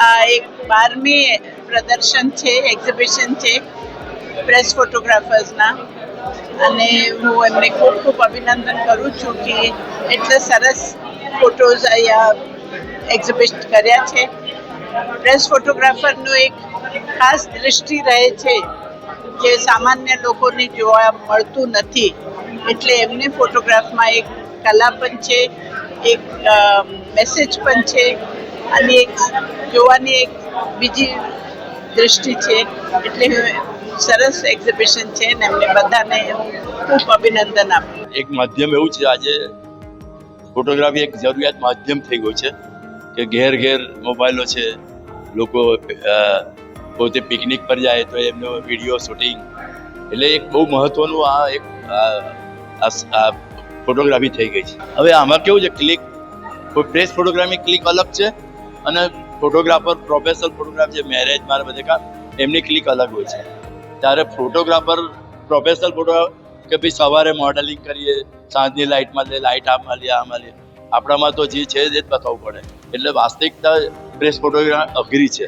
આ એક 12મી પ્રદર્શન છે, એક્ઝિબિશન છે પ્રેસ ફોટોગ્રાફર્સના, અને હું એમને ખૂબ ખૂબ અભિનંદન કરું છું કે એટલા સરસ ફોટોઝ અહીંયા એક્ઝિબિટ કર્યા છે. પ્રેસ ફોટોગ્રાફરનું એક ખાસ દૃષ્ટિ રહે છે જે સામાન્ય લોકોને જોવા મળતું નથી, એટલે એમની ફોટોગ્રાફમાં એક કલા પણ છે, એક મેસેજ પણ છે, અને એક જોવાની એક બીજી દૃષ્ટિ છે. એટલે સરસ એક્ઝિબિશન છે ને એમને બધાને હું ખૂબ અભિનંદન આપું. એક માધ્યમ એવું છે, આજે ફોટોગ્રાફી એક જરૂરિયાત માધ્યમ થઈ ગયું છે કે ઘેર ઘેર મોબાઈલો છે. લોકો પોતે પિકનિક પર જાય તો એમનો વિડીયો શૂટિંગ, એટલે એક બહુ મહત્વનું આ એક ફોટોગ્રાફી થઈ ગઈ છે. હવે આમાં કેવું છે, ક્લિક પ્રેસ ફોટોગ્રાફી ક્લિક અલગ છે, અને ફોટોગ્રાફર પ્રોફેશનલ ફોટોગ્રાફ છે, મેરેજ મારા બધે કામ એમની ક્લિક અલગ હોય છે. ત્યારે ફોટોગ્રાફર પ્રોફેશનલ ફોટોગ્રાફ કે ભાઈ સવારે મોડેલિંગ કરીએ, સાંજની લાઇટમાં લે, લાઇટ આમાં લે, આમાં લે, આપણામાં તો જે છે એ જ બતાવવું પડે. એટલે વાસ્તવિકતા પ્રેસ ફોટોગ્રાફ અઘરી છે.